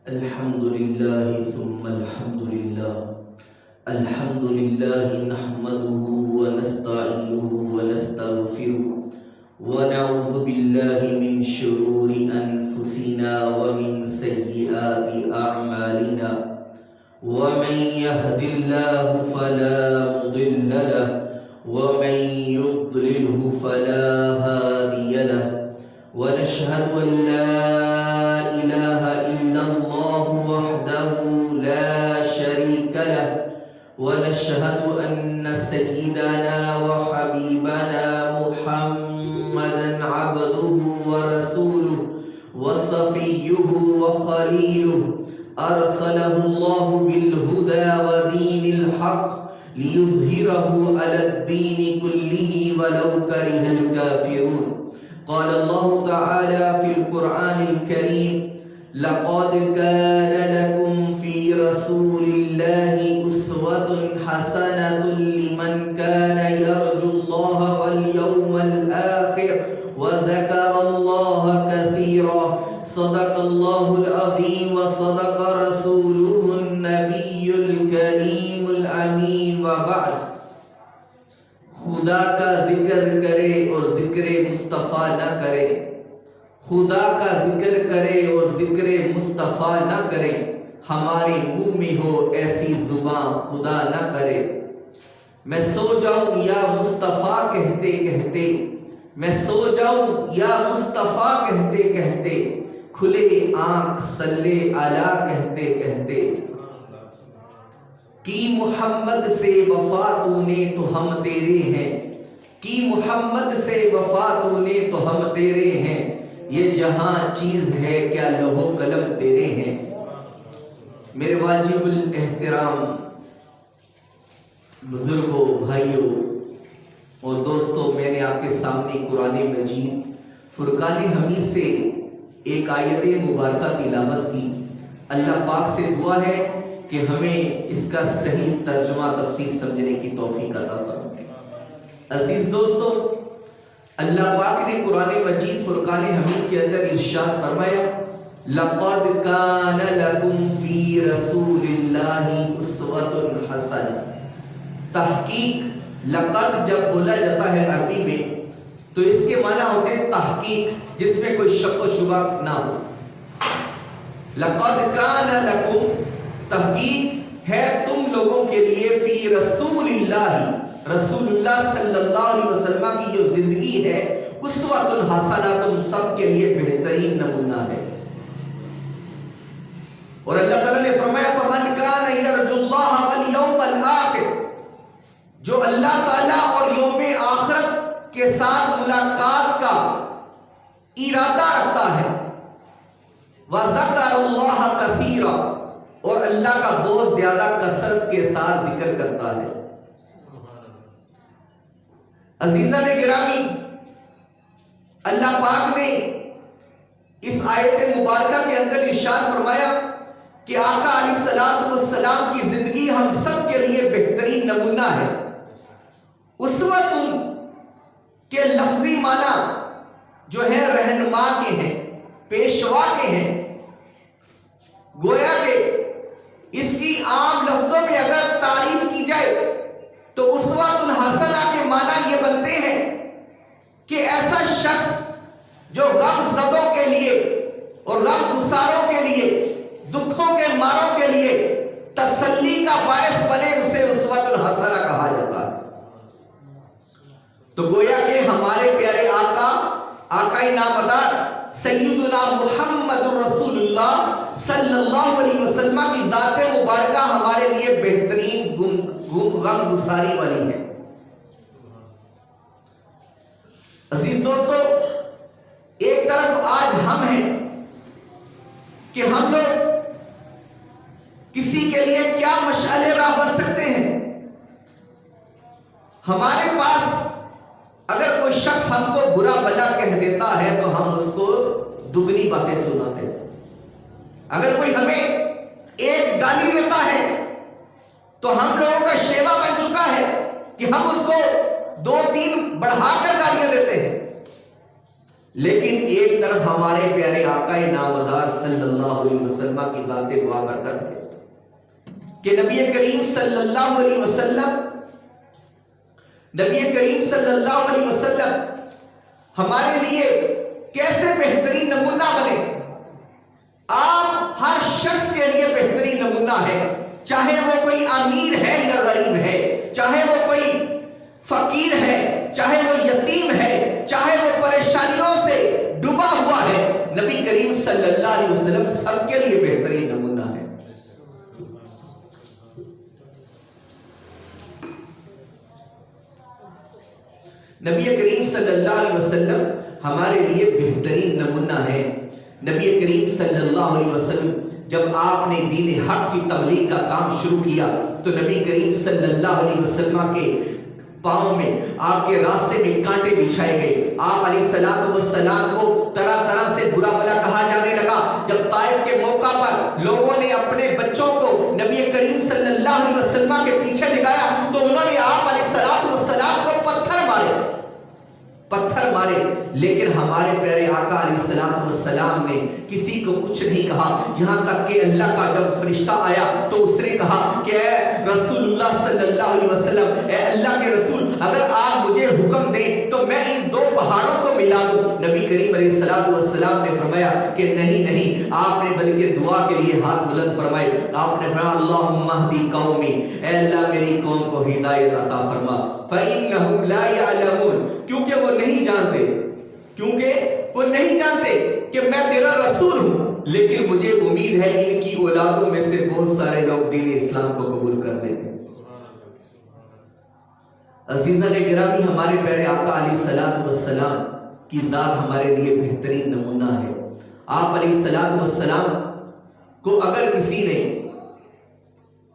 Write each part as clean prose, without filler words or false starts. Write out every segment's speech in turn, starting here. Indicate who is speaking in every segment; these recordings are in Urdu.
Speaker 1: الحمد لله ثم الحمد لله. الحمد لله نحمده ونستعينه ونستغفره ونعوذ بالله من شرور أنفسنا ومن سيئات أعمالنا. ومن يهد الله فلا مضل له ومن يضلله فلا هادي له. ونشهد أن لا إله إلا الله وحده لا شريك له. ونشهد أن سيدنا وحبيبنا محمدا عبده ورسوله وصفيه وخليله أرسله الله بالهدى ودين الحق ليظهره على الدين كله ولو كره الكافرون. قال الله تعالى في القرآن الكريم: لقد كان لكم في رسول الله أسوة حسنة لمن كان يرجو الله واليوم الآخر وذكر الله كثيرا. صدق الله العظيم وصدق رسوله النبي الكريم الأمين. وبعد، خدا کا ذکر کرے اور ذکر مصطفیٰ نہ کرے، خدا کا ذکر کرے اور ذکر مصطفیٰ نہ کرے، ہمارے منہ میں ہو ایسی زبان خدا نہ کرے. میں سو جاؤں یا مصطفیٰ کہتے کہتے، میں سو جاؤں یا مصطفیٰ کہتے کہتے، کھلے آنکھ صلی علی کہتے کہتے. کی محمد سے وفا تو نے تو ہم تیرے ہیں، کی محمد سے وفا تو نے تو ہم تیرے ہیں. یہ جہاں چیز ہے کیا لوح و قلم تیرے ہیں. میرے واجب الاحترام بزرگوں، بھائیوں اور دوستوں، میں نے آپ کے سامنے قرآن مجید فرقان حمید سے ایک آیت مبارکہ تلاوت کی. اللہ پاک سے دعا ہے کہ ہمیں اس کا صحیح ترجمہ تفسیر سمجھنے کی توفیق عطا فرمائے. عزیز دوستو، اللہ پاک نے قرآن مجید فرقان حمید کے اندر ارشاد فرمایا: لقد کان لکم فی رسول اللہ اسوۃ حسنہ. تحقیق، لقد جب بولا جاتا ہے عربی میں تو اس کے معنی ہوتے ہیں تحقیق، جس میں کوئی شک و شبہ نہ ہو. لقد کان لکم، تحقیق ہے تم لوگوں کے لیے، فی رسول اللہ، رسول اللہ صلی اللہ علیہ وسلم کی جو زندگی ہے، اسوۃ حسنہ، تم سب کے لیے بہترین نمونہ ہے. اور اللہ تعالیٰ نے فرمایا: فمن کان یرجو اللہ والیوم الآخر، جو اللہ تعالیٰ اور یوم آخرت کے ساتھ ملاقات کا ارادہ رکھتا ہے، وذکر اللہ کثیرا، اور اللہ کا بہت زیادہ کثرت کے ساتھ ذکر کرتا ہے. عزیزان گرامی، اللہ پاک نے اس آیت مبارکہ کے اندر ارشاد فرمایا کہ آقا علیہ الصلوۃ والسلام کی زندگی ہم سب کے لیے بہترین نمونہ ہے. اسوۃ کے لفظی معنی جو ہے رہنما کے ہیں، پیشوا کے ہیں. گویا کہ اس کی عام لفظوں میں اگر تعریف کی جائے تو اسوۃ حسنہ کے معنی یہ بنتے ہیں کہ ایسا شخص جو غم زدوں کے لیے اور غم گساروں کے لیے، دکھوں کے ماروں کے لیے تسلی کا باعث بنے، اسے اسوۃ حسنہ کہا جاتا ہے. تو گویا کہ ہمارے پیارے آقا، آقائے نامدار سیدنا محمد رسول اللہ صلی اللہ علیہ وسلم کی ذات مبارکہ ہمارے لیے بہترین غم گساری والی ہے. عزیز دوستو، ایک طرف آج ہم ہیں کہ ہم لوگ کسی کے لیے کیا مشعل راہ بن سکتے ہیں. ہمارے پاس اگر کوئی شخص ہم کو برا بھلا کہہ دیتا ہے تو ہم اس کو دگنی باتیں سناتے ہیں. اگر کوئی ہمیں ایک گالی دیتا ہے تو ہم لوگوں کا شیوا بن چکا ہے کہ ہم اس کو 2-3 بڑھا کر گالیاں دیتے ہیں. لیکن ایک طرف ہمارے پیارے آقا نامدار صلی اللہ علیہ وسلم کی ذات بابرکت ہے کہ نبی کریم صلی اللہ علیہ وسلم ہمارے لیے کیسے بہترین نمونہ بنے. آپ ہر شخص کے لیے بہترین نمونہ ہے، چاہے وہ کوئی امیر ہے یا غریب ہے، چاہے وہ کوئی فقیر ہے، چاہے وہ یتیم ہے، چاہے وہ پریشانیوں سے ڈوبا ہوا ہے. نبی کریم صلی اللہ علیہ وسلم سب کے لیے بہترین نمونہ ہے. نبی کریم صلی اللہ علیہ وسلم ہمارے لیے بہترین نمونہ ہے. نبی کریم صلی اللہ علیہ وسلم جب آپ نے دین حق کی تبلیغ کا کام شروع کیا تو نبی کریم صلی اللہ علیہ وسلم کے پاؤں میں، آپ کے راستے میں کانٹے بچھائے گئے. آپ علیہ الصلوۃ والسلام کو طرح طرح سے برا بھلا کہا جانے لگا. جب طائف کے موقع پر لوگوں نے اپنے بچوں کو نبی کریم صلی اللہ علیہ وسلم کے پیچھے لگایا تو انہوں نے آپ علیہ الصلوۃ والسلام کو پتھر مارے، لیکن ہمارے پیارے آقا علیہ الصلوۃ والسلام نے کسی کو کچھ نہیں کہا. یہاں تک کہ اللہ کا جب فرشتہ آیا تو اس نے کہا کہ اے رسول اللہ صلی اللہ علیہ وسلم، اے اللہ کے رسول، اگر آپ مجھے حکم دیں تو میں ان دو پہاڑوں کو ملا دوں. نبی کریم علیہ الصلوۃ والسلام نے فرمایا کہ نہیں، آپ نے بلکہ دعا کے لیے ہاتھ بلند فرمائے. آپ نے فرمایا اللہم اہدی قومی، اے اللہ میری قوم کو ہدایت عطا فرما. فإنہم لا یعلمون، کیونکہ وہ نہیں جانتے کہ میں تیرا رسول ہوں، لیکن مجھے امید ہے ان کی اولادوں میں سے بہت سارے لوگ دین اسلام کو قبول کر لیں گے. عزیزان گرامی، ہمارے پیارے آقا علیہ الصلوۃ والسلام کی ذات ہمارے لیے بہترین نمونہ ہے. آپ علیہ الصلوۃ والسلام کو اگر کسی نے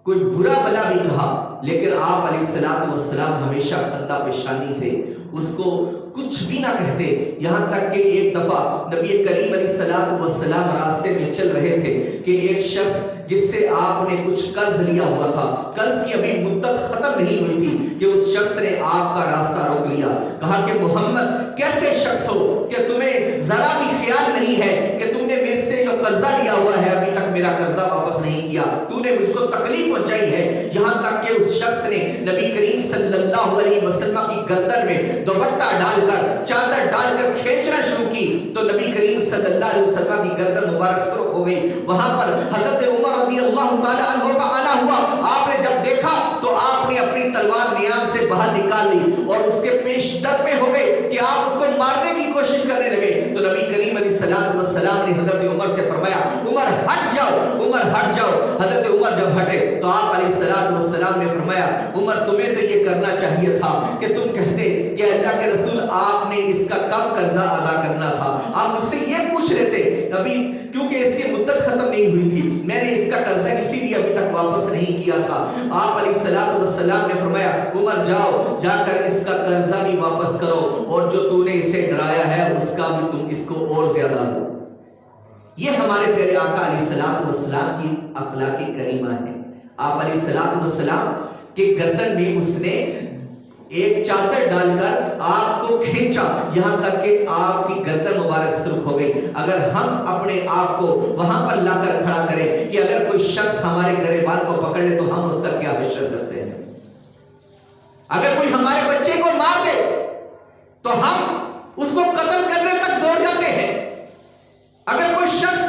Speaker 1: کوئی برا بلا بھی کہا، لیکن آپ علیہ الصلوۃ والسلام ہمیشہ خندہ پیشانی سے اس کو کچھ بھی نہ کہتے. یہاں تک کہ ایک دفعہ نبی کریم علیہ الصلوۃ والسلام راستے میں چل رہے تھے کہ ایک شخص جس سے آپ نے کچھ قرض لیا ہوا تھا، قرض کی ابھی مدت ختم نہیں ہوئی تھی کہ اس شخص نے آپ کا راستہ روک لیا. کہا کہ محمد کیسے شخص ہو کہ تمہیں ذرا بھی خیال نہیں ہے کہ تم نے میرے سے جو قرضہ لیا ہوا ہے ابھی تک میرا قرضہ واپس نہیں کیا، تو نے مجھ کو تکلیف پہنچائی ہے. یہاں تک کہ اس شخص نے نبی کریم صلی اللہ علیہ وسلم کی گردن میں دوپٹہ ڈال کر، چادر ڈال کر کھینچنا شروع کی تو نبی کریم صلی اللہ علیہ وسلم کی گردن مبارک سرخ ہو گئی. وہاں پر حضرت عمر رضی اللہ تعالی عنہ کا آنا ہوا. آپ نے جب دیکھا تو آپ نے اپنی تلوار نیام سے باہر نکال لی اور اس کے پیش در پہ ہو گئے کہ آپ اس کو مارنے کی کوشش کرنے لگے. تو نبی کریم علیہ الصلوۃ والسلام نے حضرت عمر سے فرمایا عمر ہٹ جاؤ. حضرت عمر جب ہٹے تو آپ علیہ الصلوۃ والسلام نے فرمایا عمر تمہیں تو یہ کرنا چاہیے تھا کہ تم کہتے کہ اللہ کے رسول آپ نے اس کا کب قرضہ ادا کرنا تھا، آپ مجھ سے یہ پوچھ لیتے ابھی، کیونکہ اس کی مدت ختم نہیں ہوئی تھی، میں نے اس کا قرضہ اسی لیے ابھی تک واپس نہیں کیا تھا. آپ علیہ الصلوۃ والسلام نے فرمایا عمر جا کر اس کا قرضہ بھی واپس کرو اور جو تو نے اسے ڈرایا ہے اس کا بھی تم اس کو اور زیادہ دو. یہ ہمارے پیارے آقا علیہ الصلوۃ والسلام کی اخلاق کریمہ ہے. آپ علیہ الصلوۃ والسلام کے گردن میں اس نے ایک چادر ڈال کر آپ کو کھینچا یہاں تک کہ آپ کی گردن مبارک سرخ ہو گئی. اگر ہم اپنے آپ کو وہاں پر لا کر کھڑا کریں کہ اگر کوئی شخص ہمارے گریبان کو پکڑ لے تو ہم اس کا کیا حشر کرتے ہیں. اگر کوئی ہمارے بچے کو مار دے تو ہم اس کو قتل کرنے تک دوڑ جاتے ہیں. اگر کوئی شخص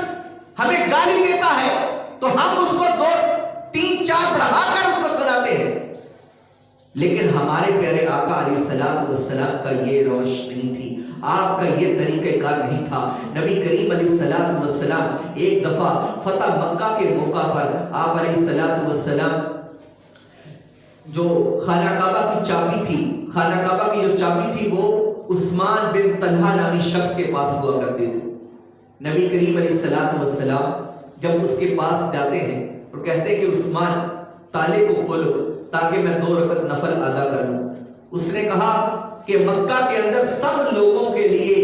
Speaker 1: ہمیں گالی دیتا ہے تو ہم اس کو 2 3 4 بڑھا کر اس کو سناتے ہیں. لیکن ہمارے پیارے آقا علیہ الصلوۃ والسلام کا یہ روش نہیں تھی، آپ کا یہ طریقہ کار نہیں تھا. نبی کریم علیہ الصلوۃ والسلام ایک دفعہ فتح مکہ کے موقع پر آپ علیہ الصلوۃ والسلام جو خانہ کعبہ کی چابی تھی وہ عثمان بن طلحہ نامی شخص کے پاس ہوا کرتی تھی. نبی کریم علیہ الصلوۃ والسلام جب اس کے پاس جاتے ہیں اور کہتے ہیں کہ عثمان تالے کو کھولو تاکہ میں 2 رکعت نفل ادا کروں. اس نے کہا کہ مکہ کے اندر سب لوگوں کے لیے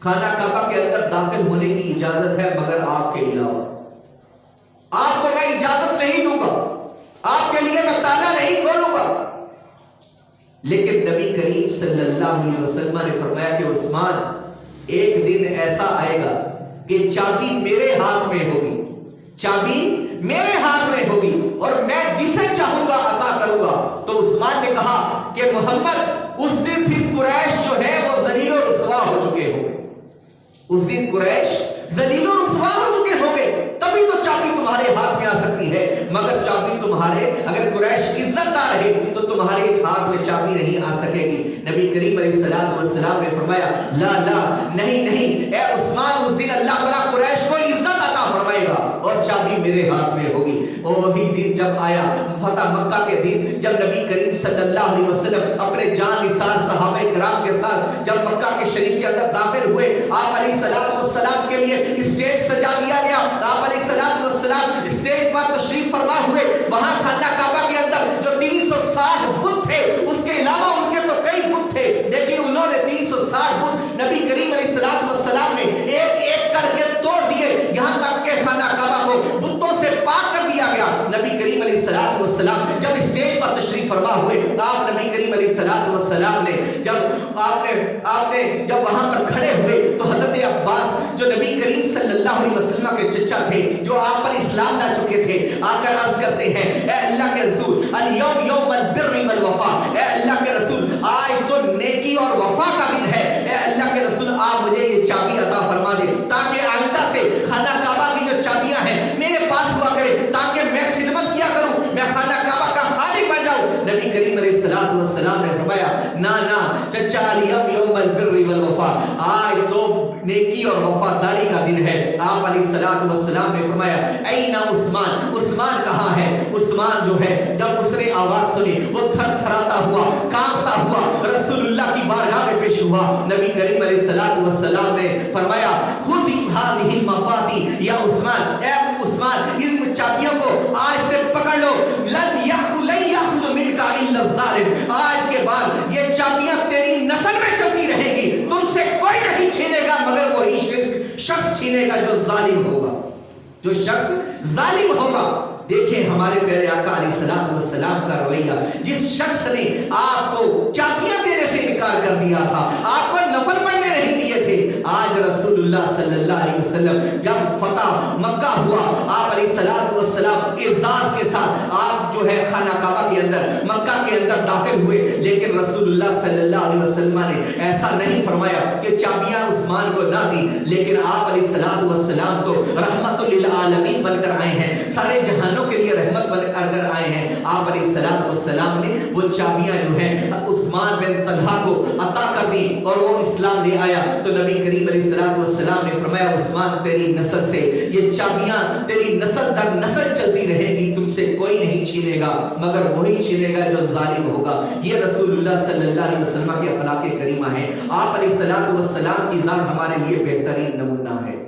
Speaker 1: خانہ کعبہ کے اندر داخل ہونے کی اجازت ہے مگر آپ کے علاوہ. آپ کو میں اجازت نہیں دوں گا، آپ کے لیے میں تالا نہیں کھولوں گا. لیکن نبی کریم صلی اللہ علیہ وسلم نے فرمایا کہ عثمان ایک دن ایسا آئے گا کہ چابی میرے ہاتھ میں ہوگی، چابی میرے ہاتھ میں ہوگی اور میں جسے چاہوں گا عطا کروں گا۔ تو عثمان نے کہا کہ محمد اس دن پھر قریش جو ہے وہ ذلیل و رسوا ہو چکے ہوں گے، اس دن قریش ذلیل و رسوا ہو چکے ہوں گے، تبھی تو چابی تمہارے ہاتھ میں آ سکتی ہے، مگر چابی تمہارے، اگر قریش عزت دار رہے تو تمہارے ہاتھ میں چابی نہیں آ سکے گی۔ نبی کریم علیہ الصلوۃ والسلام نے فرمایا لا لا، نہیں نہیں اے عثمان، اس دن اللہ تعالیٰ قریش کو عزت عطا فرمائے گا اور چابی میرے ہاتھ میں ہوگی۔ وہی دن جب آیا، فتح مکہ کے دن، جب نبی کریم صلی اللہ علیہ وسلم اپنے جان نثار صحابہ کرام کے ساتھ جب مکہ کے شریف کے اندر داخل ہوئے، آپ علیہ الصلوۃ والسلام کے لیے اسٹیج سجا دیا گیا، آپ علیہ الصلوۃ والسلام اسٹیج پر تشریف فرما ہوئے، وہاں خانہ کعبہ کے اندر جو 360 بت تھے، اس کے علاوہ ان کے تو کئی بت تھے، لیکن انہوں نے 360 بت نبی کریم علیہ الصلوۃ والسلام نے ایک ایک کر کے توڑ دیے، یہاں تک کہ خانہ کعبہ کو بتوں سے پاک کر دیا گیا۔ نبی کریم علیہ الصلوۃ والسلام جب اسٹیج پر تشریف فرما ہوئے، آپ نبی کریم علیہ الصلوۃ والسلام نے جب آپ نے جب وہاں پر کھڑے ہوئے تو حضرت عباس جو نبی کریم صلی اللہ علیہ وسلم کے چچا تھے، جو آپ پر اسلام لا چکے تھے، آ کر عرض کرتے ہیں اے اللہ کے رسول الیوم یوم البر والوفا، اے اللہ کے رسول آج تو نیکی اور وفا کا دن ہے، اے اللہ کے رسول آپ مجھے یہ چابی عطا فرما دے تاکہ آئندہ سے خانہ کعبہ کی جو چابیاں ہیں میرے پاس ہوا کرے، تاکہ میں خدمت کیا کروں، میں خانہ کعبہ کا خادم بن جاؤں۔ نبی کریم علیہ الصلوۃ والسلام نے فرمایا نا نا چچا، الیوم یوم البر والوفا، آج تو نیکی اور وفاداری کا دن ہے۔ آپ علیہ الصلوۃ والسلام نے فرمایا اینا عثمان، عثمان کہاں ہے؟ عثمان جو ہے جب اس نے آواز سنی وہ تھر تھراتا ہوا، کانپتا ہوا رسول اللہ کی بارگاہ میں پیش ہوا۔ نبی کریم علیہ الصلوۃ والسلام نے فرمایا خذ هذه المفاتيح یا عثمان، اے عثمان ان چابیوں کو آج سے پکڑ لو، لن یاخذ منک الا الظالم، آج کے بعد یہ چابیاں تیری نسل میں چلتی رہے گی، تم سے کوئی نہیں چھینے گا مگر وہی شخص چھینے گا جو ظالم ہوگا، جو شخص ظالم ہوگا۔ دیکھیں ہمارے پیارے آقا علیہ الصلوۃ والسلام کا رویہ، جس شخص نے آپ کو چابیاں دینے سے انکار کر دیا تھا، آپ کو نفل پڑھنے نہیں دیے تھے، آج رسول اللہ صلی اللہ علیہ وسلم جب فتح مکہ ہوا، آپ علیہ الصلوۃ والسلام اعزاز کے ساتھ آپ جو ہے خانہ کعبہ کے اندر مکہ کے اندر داخل ہوئے، لیکن رسول اللہ صلی اللہ علیہ وسلم نے ایسا نہیں فرمایا کہ چابیاں عثمان کو نہ دی، لیکن آپ علیہ الصلوۃ والسلام تو رحمت للعالمین بن کر آئے ہیں، سارے جہانوں کے لیے رحمت بن کر آئے ہیں۔ آپ علیہ الصلوۃ والسلام نے وہ چابیاں جو ہیں عثمان بن طلحہ کو عطا کر دی اور وہ اسلام لے آیا، تو نبی کریم علیہ الصلوۃ والسلام نے فرمایا عثمان تیری نسل سے یہ چابیاں تیری نسل در نسل چلتی رہے گی، تم سے کوئی نہیں چھینے گا مگر وہی چھینے گا جو ظالم ہوگا۔ یہ رسول اللہ صلی اللہ علیہ وسلم کی اخلاق کریمہ ہے۔ آپ علیہ الصلوۃ والسلام کی ذات ہمارے لیے بہترین نمونہ ہے۔